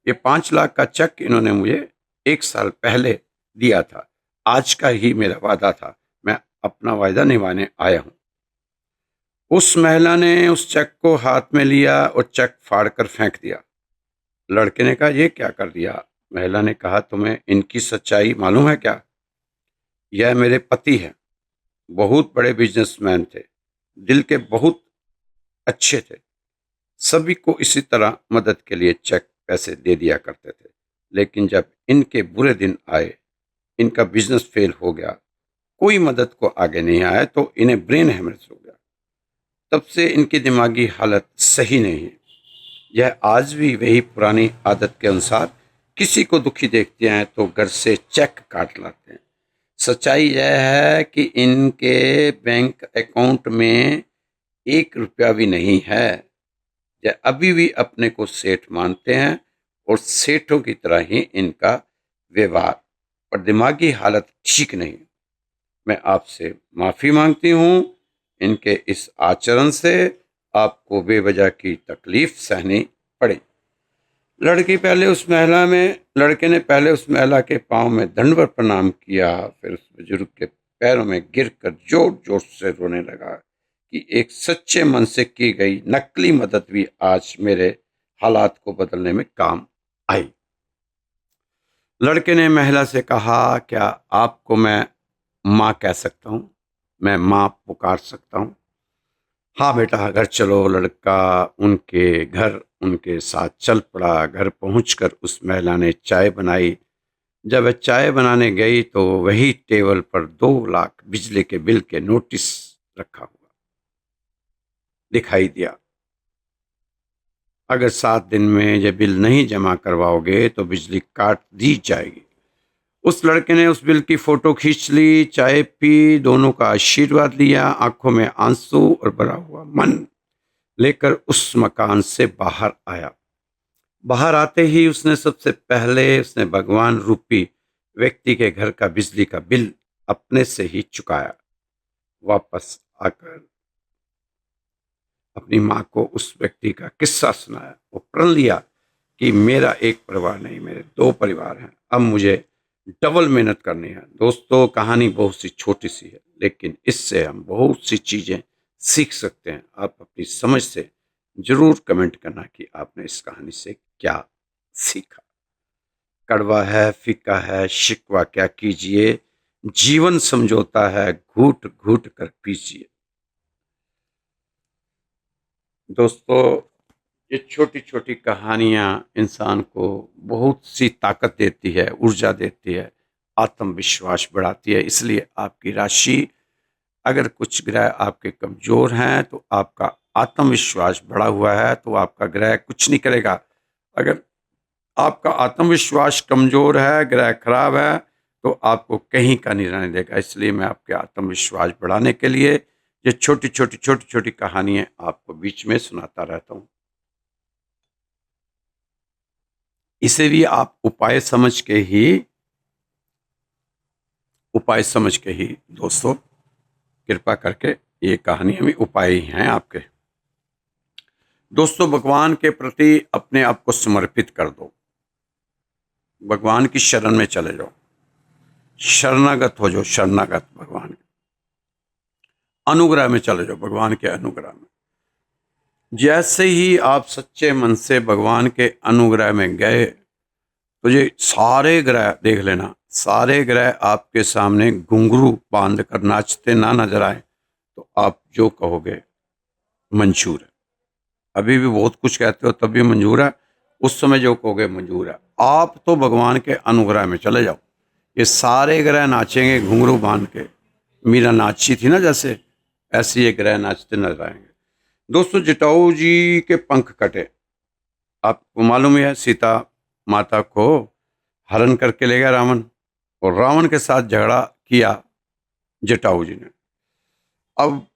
Speaker 1: ये 5 लाख का चेक इन्होंने मुझे 1 साल पहले दिया था। आज का ही मेरा वादा था। मैं अपना वायदा निभाने आया हूं। उस महिला ने उस चेक को हाथ में लिया और चेक फाड़ कर फेंक दिया। लड़के ने कहा, यह क्या कर दिया? महिला ने कहा, तुम्हें इनकी सच्चाई मालूम है क्या? यह मेरे पति हैं, बहुत बड़े बिजनेसमैन थे, दिल के बहुत अच्छे थे, सभी को इसी तरह मदद के लिए चेक पैसे दे दिया करते थे। लेकिन जब इनके बुरे दिन आए, इनका बिजनेस फेल हो गया, कोई मदद को आगे नहीं आया तो इन्हें ब्रेन हेमरेज हो गया। तब से इनकी दिमागी हालत सही नहीं है। यह आज भी वही पुरानी आदत के अनुसार किसी को दुखी देखते हैं तो घर से चेक काट लाते हैं। सच्चाई यह है कि इनके बैंक अकाउंट में 1 रुपया भी नहीं है। यह अभी भी अपने को सेठ मानते हैं और सेठों की तरह ही इनका व्यवहार, और दिमागी हालत ठीक नहीं। मैं आपसे माफ़ी मांगती हूँ। इनके इस आचरण से आपको बेवजह की तकलीफ सहनी पड़े। लड़के ने पहले उस महिला के पांव में दंडवत प्रणाम किया, फिर उस बुजुर्ग के पैरों में गिरकर जोर जोर से रोने लगा कि एक सच्चे मन से की गई नकली मदद भी आज मेरे हालात को बदलने में काम आई। लड़के ने महिला से कहा, क्या आपको मैं माँ कह सकता हूँ? मैं माँ पुकार सकता हूँ? हाँ बेटा, घर चलो। लड़का उनके घर उनके साथ चल पड़ा। घर पहुंचकर उस महिला ने चाय बनाई। जब वह चाय बनाने गई तो वही टेबल पर 2 लाख बिजली के बिल के नोटिस रखा हुआ दिखाई दिया। अगर 7 दिन में ये बिल नहीं जमा करवाओगे तो बिजली काट दी जाएगी। उस लड़के ने उस बिल की फोटो खींच ली, चाय पी, दोनों का आशीर्वाद लिया, आंखों में आंसू और भरा हुआ मन लेकर उस मकान से बाहर आया। बाहर आते ही उसने भगवान रूपी व्यक्ति के घर का बिजली का बिल अपने से ही चुकाया। वापस आकर अपनी माँ को उस व्यक्ति का किस्सा सुनाया। वो प्रण लिया कि मेरा एक परिवार नहीं, मेरे 2 परिवार हैं। अब मुझे डबल मेहनत करनी है। दोस्तों, कहानी बहुत सी छोटी सी है, लेकिन इससे हम बहुत सी चीजें सीख सकते हैं। आप अपनी समझ से जरूर कमेंट करना कि आपने इस कहानी से क्या सीखा। कड़वा है, फीका है, शिकवा क्या कीजिए, जीवन समझौता है, घूट घूट कर पीजिए। दोस्तों, ये छोटी छोटी कहानियां इंसान को बहुत सी ताकत देती है, ऊर्जा देती है, आत्मविश्वास बढ़ाती है। इसलिए आपकी राशि, अगर कुछ ग्रह आपके कमजोर हैं तो आपका आत्मविश्वास बढ़ा हुआ है तो आपका ग्रह कुछ नहीं करेगा। अगर आपका आत्मविश्वास कमजोर है, ग्रह खराब है, तो आपको कहीं का नहीं रहने देगा। इसलिए मैं आपके आत्मविश्वास बढ़ाने के लिए ये छोटी छोटी कहानियां आपको बीच में सुनाता रहता हूं। इसे भी आप उपाय समझ के ही दोस्तों, कृपा करके, ये कहानियां भी उपाय ही हैं आपके। दोस्तों, भगवान के प्रति अपने आप को समर्पित कर दो। भगवान की शरण में चले जाओ, शरणागत हो जाओ, शरणागत भगवान के अनुग्रह में चले जाओ, भगवान के अनुग्रह में। जैसे ही आप सच्चे मन से भगवान के अनुग्रह में गए तो ये सारे ग्रह देख लेना, सारे ग्रह आपके सामने घुंघरू बांध कर नाचते ना नजर आए तो आप जो कहोगे मंजूर है। अभी भी बहुत कुछ कहते हो तब भी मंजूर है, उस समय जो कहोगे मंजूर है। आप तो भगवान के अनुग्रह में चले जाओ। ये सारे ग्रह नाचेंगे घुंघरू बांध के। मीरा नाची थी ना जैसे, ऐसे ये ग्रह नाचते नजर आएंगे। दोस्तों, जटाऊ जी के पंख कटे। आपको मालूम है, सीता माता को हरण करके ले गया रावण, और रावण के साथ झगड़ा किया जटाऊ जी ने। अब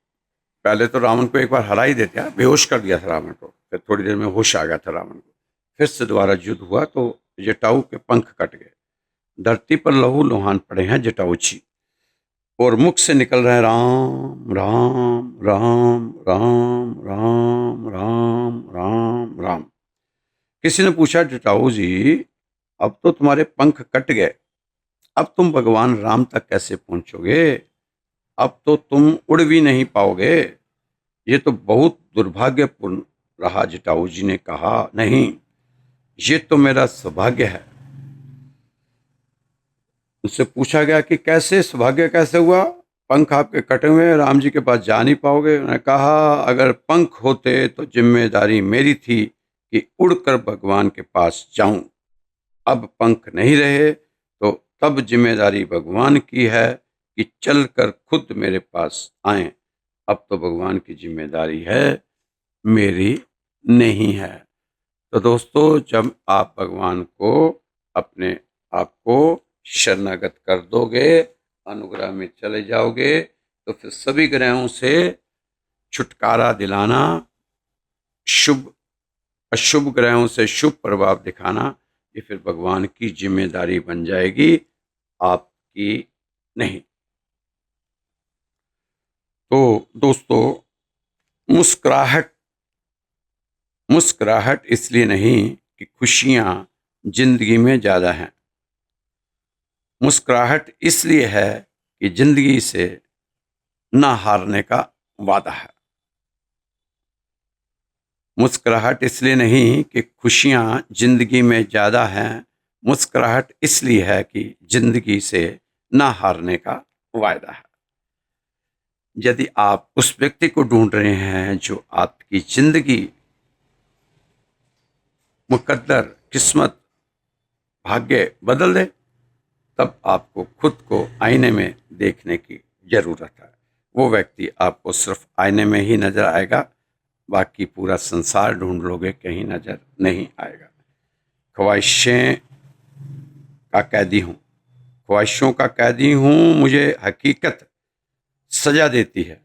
Speaker 1: पहले तो रावण को एक बार हरा ही देते हैं, बेहोश कर दिया था रावण को, फिर थोड़ी देर में होश आ गया था रावण को। फिर से दोबारा युद्ध हुआ तो जटाऊ के पंख कट गए। धरती पर लहू लुहान पड़े हैं जटाऊ जी, और मुख से निकल रहे हैं राम राम राम राम राम राम राम राम। किसी ने पूछा, जटाऊ जी, अब तो तुम्हारे पंख कट गए, अब तुम भगवान राम तक कैसे पहुंचोगे? अब तो तुम उड़ भी नहीं पाओगे। ये तो बहुत दुर्भाग्यपूर्ण रहा। जटाऊ जी ने कहा, नहीं, ये तो मेरा सौभाग्य है। उनसे पूछा गया कि कैसे, सौभाग्य कैसे हुआ? पंख आपके कटे हुए, राम जी के पास जा नहीं पाओगे। उन्होंने कहा, अगर पंख होते तो जिम्मेदारी मेरी थी कि उड़कर भगवान के पास जाऊं। अब पंख नहीं रहे तो तब जिम्मेदारी भगवान की है कि चलकर खुद मेरे पास आए। अब तो भगवान की जिम्मेदारी है, मेरी नहीं है। तो दोस्तों, जब आप भगवान को, अपने आप को शरणागत कर दोगे, अनुग्रह में चले जाओगे, तो फिर सभी ग्रहों से छुटकारा दिलाना, शुभ अशुभ ग्रहों से शुभ प्रभाव दिखाना, ये फिर भगवान की जिम्मेदारी बन जाएगी, आपकी नहीं। तो दोस्तों, मुस्कुराहट मुस्कुराहट इसलिए नहीं कि खुशियां जिंदगी में ज्यादा हैं। मुस्कुराहट इसलिए है कि जिंदगी से ना हारने का वादा है। मुस्कुराहट इसलिए नहीं कि खुशियां जिंदगी में ज्यादा हैं, मुस्कुराहट इसलिए है कि जिंदगी से ना हारने का वायदा है। यदि आप उस व्यक्ति को ढूंढ रहे हैं जो आपकी जिंदगी, मुकद्दर, किस्मत, भाग्य बदल दे, तब आपको खुद को आईने में देखने की जरूरत है। वो व्यक्ति आपको सिर्फ आईने में ही नजर आएगा, बाकी पूरा संसार ढूंढ लोगे, कहीं नजर नहीं आएगा। ख्वाहिशें का कैदी हूँ, ख्वाहिशों का कैदी हूँ, मुझे हकीकत सजा देती है।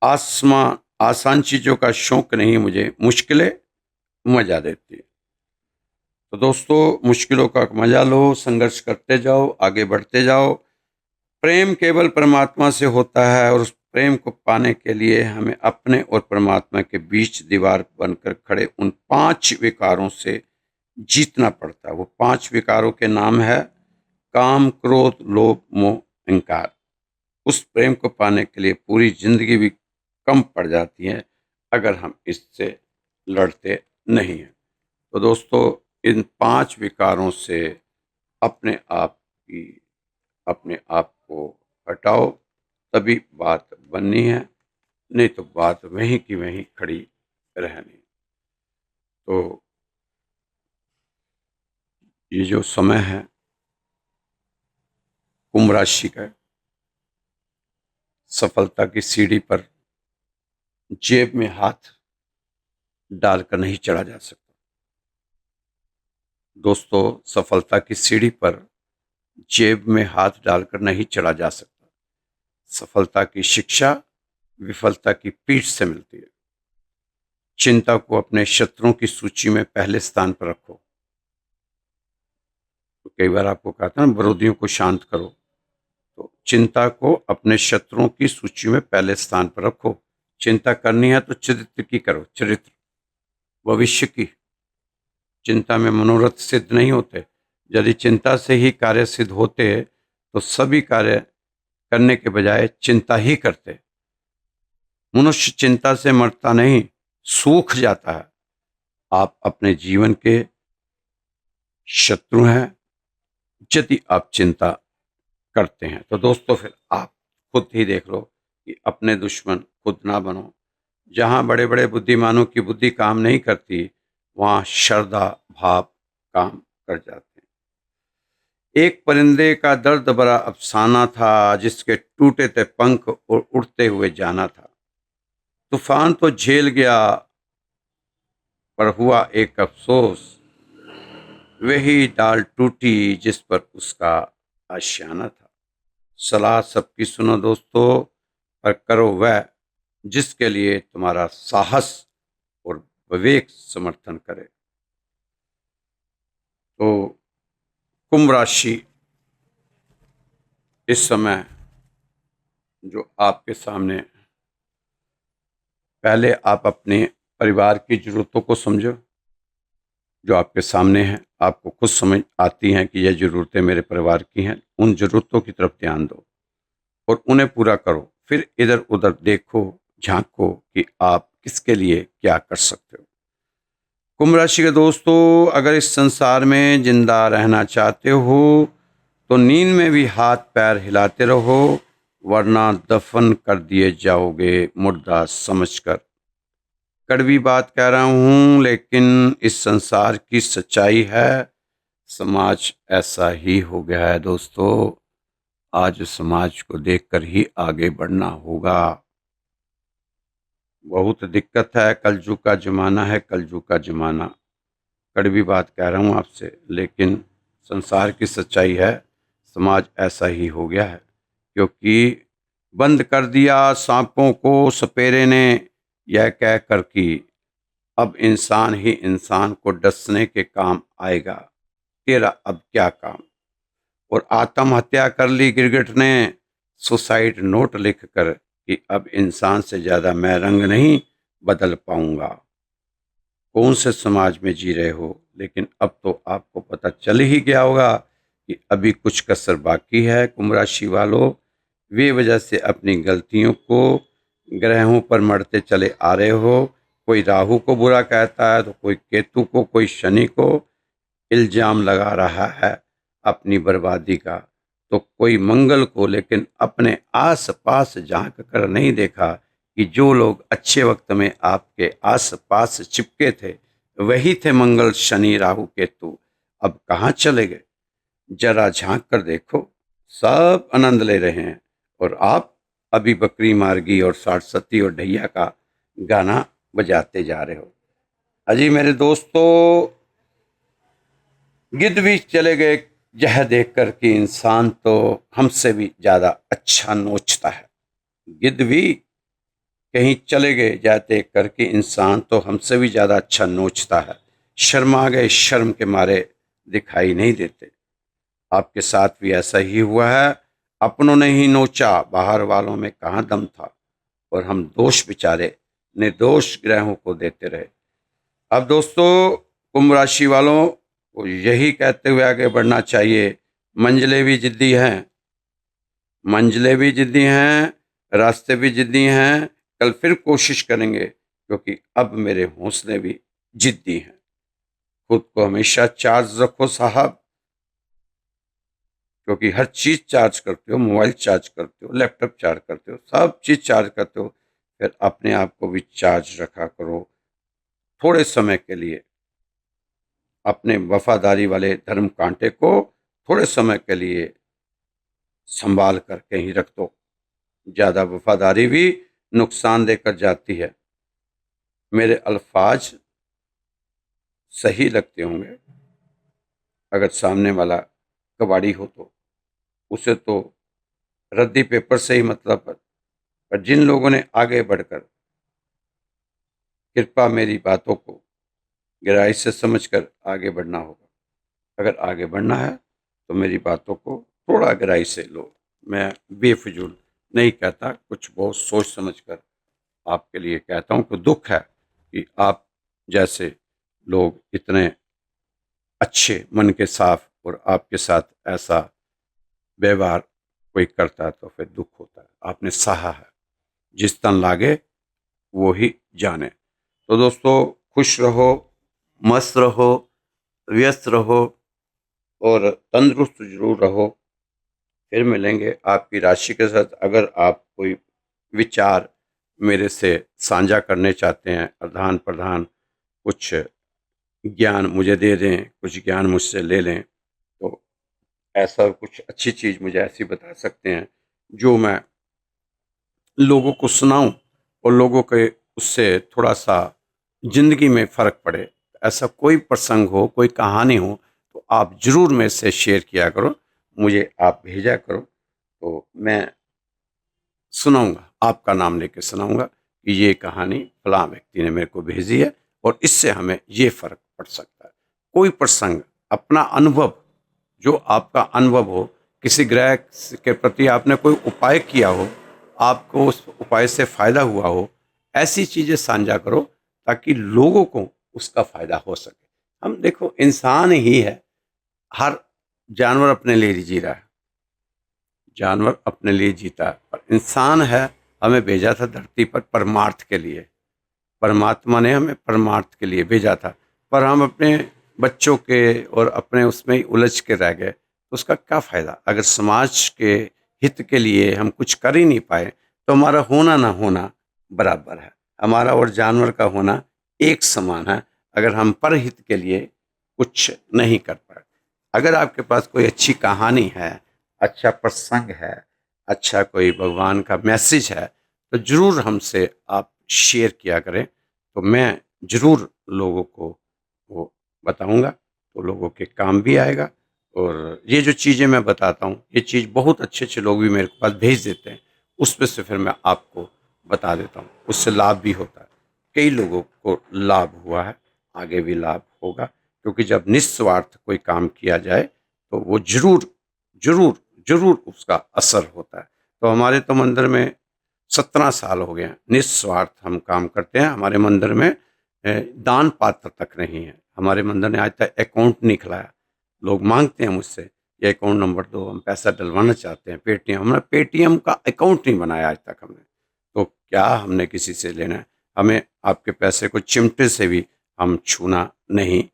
Speaker 1: आसान चीजों का शौक नहीं, मुझे मुश्किलें मजा देती है। तो दोस्तों, मुश्किलों का मजा लो, संघर्ष करते जाओ, आगे बढ़ते जाओ। प्रेम केवल परमात्मा से होता है और उस प्रेम को पाने के लिए हमें अपने और परमात्मा के बीच दीवार बनकर खड़े उन 5 विकारों से जीतना पड़ता है। वो 5 विकारों के नाम है काम, क्रोध, लोभ, मोह, अहंकार। उस प्रेम को पाने के लिए पूरी जिंदगी भी कम पड़ जाती है अगर हम इससे लड़ते नहीं हैं। तो दोस्तों, इन 5 विकारों से अपने आप को हटाओ, तभी बात बननी है, नहीं तो बात वहीं की वहीं खड़ी रहनी। तो ये जो समय है कुंभ राशि का, सफलता की सीढ़ी पर जेब में हाथ डालकर नहीं चढ़ा जा सकता। दोस्तों, सफलता की सीढ़ी पर जेब में हाथ डालकर नहीं चढ़ा जा सकता। सफलता की शिक्षा विफलता की पीठ से मिलती है। चिंता को अपने शत्रुओं की सूची में पहले स्थान पर रखो। तो कई बार आपको कहा था ना, विरोधियों को शांत करो, तो चिंता को अपने शत्रुओं की सूची में पहले स्थान पर रखो। चिंता करनी है तो चरित्र की करो, चरित्र, भविष्य की। चिंता में मनोरथ सिद्ध नहीं होते। यदि चिंता से ही कार्य सिद्ध होते तो सभी कार्य करने के बजाय चिंता ही करते। मनुष्य चिंता से मरता नहीं, सूख जाता है। आप अपने जीवन के शत्रु हैं यदि आप चिंता करते हैं। तो दोस्तों, फिर आप खुद ही देख लो कि अपने दुश्मन खुद ना बनो। जहां बड़े बड़े बुद्धिमानों की बुद्धि काम नहीं करती, वहां श्रद्धा भाव काम कर जाते हैं। एक परिंदे का दर्द भरा अफसाना था, जिसके टूटे थे पंख और उड़ते हुए जाना था। तूफान तो झेल गया, पर हुआ एक अफसोस, वही डाल टूटी जिस पर उसका आशियाना था। सलाह सबकी सुनो दोस्तों, पर करो वह जिसके लिए तुम्हारा साहस और विवेक समर्थन करे। तो कुंभ राशि इस समय जो आपके सामने, पहले आप अपने परिवार की जरूरतों को समझो जो आपके सामने हैं। आपको खुद समझ आती हैं कि यह जरूरतें मेरे परिवार की हैं। उन जरूरतों की तरफ ध्यान दो और उन्हें पूरा करो। फिर इधर उधर देखो, झांको कि आप किसके लिए क्या कर सकते हो। कुंभ राशि के दोस्तों, अगर इस संसार में जिंदा रहना चाहते हो तो नींद में भी हाथ पैर हिलाते रहो, वरना दफन कर दिए जाओगे मुर्दा समझकर। कड़वी बात कह रहा हूं, लेकिन इस संसार की सच्चाई है। समाज ऐसा ही हो गया है दोस्तों। आज समाज को देखकर ही आगे बढ़ना होगा। बहुत दिक्कत है, कलयुग का जमाना है, कलयुग का जमाना। कड़वी बात कह रहा हूं आपसे, लेकिन संसार की सच्चाई है। समाज ऐसा ही हो गया है, क्योंकि बंद कर दिया सांपों को सपेरे ने, यह कहकर कि अब इंसान ही इंसान को डसने के काम आएगा, तेरा अब क्या काम। और आत्महत्या कर ली गिरगिट ने, सुसाइड नोट लिखकर कि अब इंसान से ज्यादा मैं रंग नहीं बदल पाऊंगा। कौन से समाज में जी रहे हो, लेकिन अब तो आपको पता चल ही गया होगा कि अभी कुछ कसर बाकी है। कुंभ राशि वालों, वे वजह से अपनी गलतियों को ग्रहों पर मढ़ते चले आ रहे हो। कोई राहु को बुरा कहता है तो कोई केतु को, कोई शनि को इल्जाम लगा रहा है अपनी बर्बादी का, तो कोई मंगल को। लेकिन अपने आस पास झांक कर नहीं देखा कि जो लोग अच्छे वक्त में आपके आस पास चिपके थे वही थे मंगल, शनि, राहु, केतु। अब कहाँ चले गए? जरा झांक कर देखो, सब आनंद ले रहे हैं और आप अभी बकरी मार्गी और साठ सती और ढैया का गाना बजाते जा रहे हो। अजी मेरे दोस्तों, गिद्ध भी चले गए यह देखकर कि इंसान तो हमसे भी ज्यादा अच्छा नोचता है। गिद्ध भी कहीं चले गए जाते करके इंसान तो हमसे भी ज्यादा अच्छा नोचता है। शर्मा गए, शर्म के मारे दिखाई नहीं देते। आपके साथ भी ऐसा ही हुआ है। अपनों ने ही नोचा, बाहर वालों में कहाँ दम था, और हम दोष बेचारे निर्दोष ग्रहों को देते रहे। अब दोस्तों, कुंभ राशि वालों को यही कहते हुए आगे बढ़ना चाहिए, मंजिलें भी जिद्दी हैं, मंजिलें भी जिद्दी हैं, रास्ते भी जिद्दी हैं। कल फिर कोशिश करेंगे, क्योंकि अब मेरे हौसले भी जिद्दी हैं। खुद को हमेशा चार्ज रखो साहब, क्योंकि हर चीज चार्ज करते हो, मोबाइल चार्ज करते हो, लैपटॉप चार्ज करते हो, सब चीज चार्ज करते हो, फिर अपने आप को भी चार्ज रखा करो। थोड़े समय के लिए अपने वफादारी वाले धर्म कांटे को थोड़े समय के लिए संभाल कर कहीं रख दो। ज्यादा वफादारी भी नुकसान देकर जाती है। मेरे अल्फाज सही लगते होंगे, अगर सामने वाला कबाड़ी हो तो उसे तो रद्दी पेपर से ही मतलब है। पर जिन लोगों ने आगे बढ़कर, कृपा मेरी बातों को गहराई से समझकर आगे बढ़ना होगा। अगर आगे बढ़ना है तो मेरी बातों को थोड़ा गहराई से लो। मैं बेफिजूल नहीं कहता, कुछ बहुत सोच समझकर आपके लिए कहता हूँ कि दुख है कि आप जैसे लोग इतने अच्छे मन के साफ और आपके साथ ऐसा व्यवहार कोई करता है तो फिर दुख होता है। आपने सहा है, जिस तन लागे वो ही जाने। तो दोस्तों, खुश रहो, मस्त रहो, व्यस्त रहो और तंदुरुस्त जरूर रहो। फिर मिलेंगे आपकी राशि के साथ। अगर आप कोई विचार मेरे से साझा करने चाहते हैं, आदान प्रदान, कुछ ज्ञान मुझे दे दें, कुछ ज्ञान मुझसे ले लें, तो ऐसा कुछ अच्छी चीज़ मुझे ऐसी बता सकते हैं जो मैं लोगों को सुनाऊं और लोगों के उससे थोड़ा सा जिंदगी में फ़र्क पड़े। ऐसा कोई प्रसंग हो, कोई कहानी हो, तो आप ज़रूर मेरे से शेयर किया करो, मुझे आप भेजा करो, तो मैं सुनाऊंगा, आपका नाम लेके सुनाऊंगा कि ये कहानी फलां व्यक्ति ने मेरे को भेजी है और इससे हमें ये फ़र्क पड़ सकता है। कोई प्रसंग, अपना अनुभव, जो आपका अनुभव हो, किसी ग्रह के प्रति आपने कोई उपाय किया हो, आपको उस उपाय से फ़ायदा हुआ हो, ऐसी चीज़ें साझा करो ताकि लोगों को उसका फ़ायदा हो सके। हम देखो, इंसान ही है, हर जानवर अपने लिए जी रहा है, जानवर अपने लिए जीता है, पर इंसान है, हमें भेजा था धरती पर परमार्थ के लिए। परमात्मा ने हमें परमार्थ के लिए भेजा था, पर हम अपने बच्चों के और अपने उसमें ही उलझ के रह गए, तो उसका क्या फ़ायदा? अगर समाज के हित के लिए हम कुछ कर ही नहीं पाए, तो हमारा होना ना होना बराबर है। हमारा और जानवर का होना एक समान है, अगर हम परहित के लिए कुछ नहीं कर पाए। अगर आपके पास कोई अच्छी कहानी है, अच्छा प्रसंग है, अच्छा कोई भगवान का मैसेज है, तो ज़रूर हमसे आप शेयर किया करें, तो मैं ज़रूर लोगों को वो बताऊंगा, तो लोगों के काम भी आएगा। और ये जो चीज़ें मैं बताता हूँ, ये चीज़ बहुत अच्छे अच्छे लोग भी मेरे पास भेज देते हैं, उस पर से फिर मैं आपको बता देता हूँ, उससे लाभ भी होता है। कई लोगों को लाभ हुआ है, आगे भी लाभ होगा, क्योंकि जब निस्वार्थ कोई काम किया जाए तो वो जरूर जरूर जरूर उसका असर होता है। तो हमारे तो मंदिर में 17 साल हो गए हैं, निस्वार्थ हम काम करते हैं। हमारे मंदिर में दान पात्र तक नहीं है, हमारे मंदिर ने आज तक अकाउंट नहीं खुलाया। लोग मांगते हैं मुझसे, ये अकाउंट नंबर दो, हम पैसा डलवाना चाहते हैं, पेटीएम। हमने पेटीएम का अकाउंट नहीं बनाया आज तक हमने। तो क्या हमने किसी से लेना है? हमें आपके पैसे को चिमटे से भी हम छूना नहीं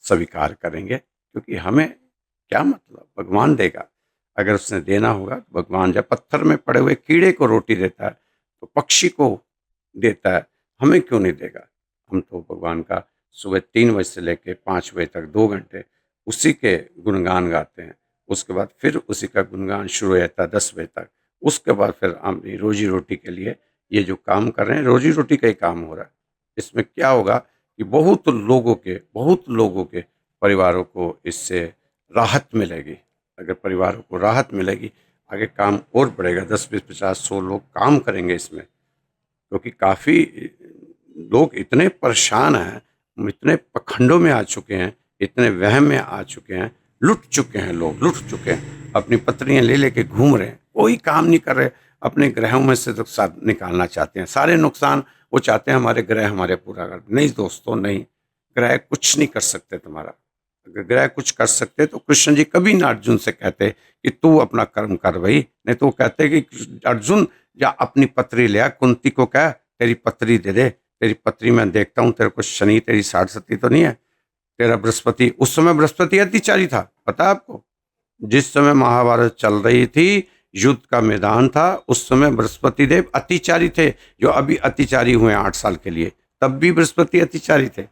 Speaker 1: स्वीकार करेंगे, क्योंकि हमें क्या मतलब, भगवान देगा। अगर उसने देना होगा तो भगवान, जब पत्थर में पड़े हुए कीड़े को रोटी देता है तो पक्षी को देता है, हमें क्यों नहीं देगा? हम तो भगवान का सुबह 3 बजे से लेकर 5 बजे तक 2 घंटे उसी के गुणगान गाते हैं। उसके बाद फिर उसी का गुणगान शुरू हो जाता है 10 बजे तक। उसके बाद फिर हम अपनी रोजी रोटी के लिए ये जो काम कर रहे हैं, रोजी रोटी का ही काम हो रहा है। इसमें क्या होगा कि बहुत लोगों के परिवारों को इससे राहत मिलेगी। अगर परिवारों को राहत मिलेगी, आगे काम और बढ़ेगा। 10, 20, 50, 100 लोग काम करेंगे इसमें, क्योंकि काफ़ी लोग इतने परेशान हैं, इतने पखंडों में आ चुके हैं, इतने वहम में आ चुके हैं, लुट चुके हैं, लोग लुट चुके हैं, अपनी पत्नियां ले लेके घूम रहे हैं, कोई काम नहीं कर रहे, अपने ग्रहों में से नुकसान निकालना चाहते हैं, सारे नुकसान वो चाहते हैं हमारे ग्रह हमारे पूरा कर। नहीं दोस्तों, नहीं, ग्रह कुछ नहीं कर सकते तुम्हारा। अगर ग्रह कुछ कर सकते तो कृष्ण जी कभी ना अर्जुन से कहते कि तू अपना कर्म कर भाई। नहीं तो वो कहते कि अर्जुन या अपनी पत्री ले आ, कुंती को कह तेरी पत्री दे दे, तेरी पत्री मैं देखता हूँ, तेरे को शनि तेरी 60 तो नहीं है, तेरा बृहस्पति। उस समय बृहस्पति अतिचारी था, पता है आपको? जिस समय महाभारत चल रही थी, युद्ध का मैदान था, उस समय बृहस्पति देव अतिचारी थे, जो अभी अतिचारी हुए 8 साल के लिए, तब भी बृहस्पति अतिचारी थे।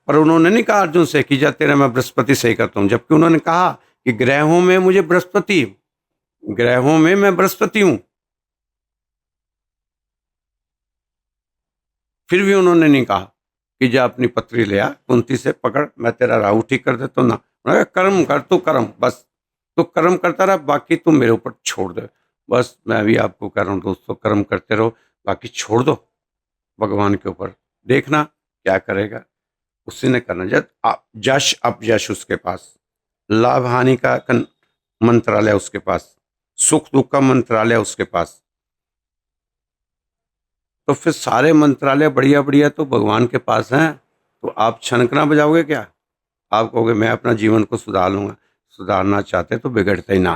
Speaker 1: पर उन्होंने नहीं कहा अर्जुन से कि जा तेरा मैं बृहस्पति सही करता हूं, जबकि उन्होंने कहा कि ग्रहों में मुझे बृहस्पति, ग्रहों में मैं बृहस्पति हूं। फिर भी उन्होंने नहीं कहा कि जा अपनी पत्री ले आ, कुंती से पकड़, मैं तेरा राहु ठीक कर देता हूं ना। उन्होंने कहा कर्म कर, तू कर्म, बस तू कर्म करता रहा, बाकी तुम मेरे ऊपर छोड़ दे। बस मैं भी आपको कह रहा हूं दोस्तों, कर्म करते रहो, बाकी छोड़ दो भगवान के ऊपर, देखना क्या करेगा, उसी ने करना। जब जश अपयश उसके पास, लाभ हानि का मंत्रालय उसके पास, सुख दुख का मंत्रालय उसके पास। तो फिर सारे मंत्रालय बढ़िया बढ़िया तो भगवान के पास हैं, तो आप छनकना बजाओगे क्या? आप कहोगे मैं अपना जीवन को सुधार लूंगा। सुधारना चाहते तो बिगड़ते ही ना,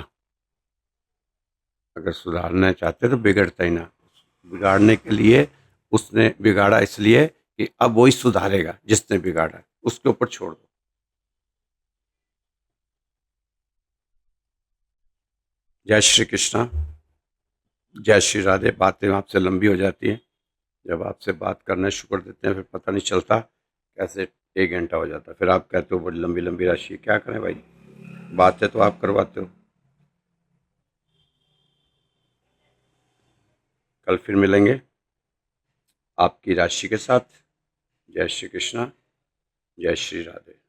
Speaker 1: अगर सुधारना चाहते तो बिगड़ते ही ना। बिगाड़ने के लिए उसने बिगाड़ा, इसलिए कि अब वही सुधारेगा जिसने बिगाड़ा, उसके ऊपर छोड़ दो। जय श्री कृष्णा, जय श्री राधे। बातें आपसे लंबी हो जाती हैं, जब आपसे बात करना शुरू कर देते हैं फिर पता नहीं चलता कैसे 1 घंटा हो जाता है। फिर आप कहते हो बड़ी लंबी लंबी राशि, क्या करें भाई, बातें तो आप करवाते हो। कल फिर मिलेंगे आपकी राशि के साथ। जय श्री कृष्णा, जय श्री राधे।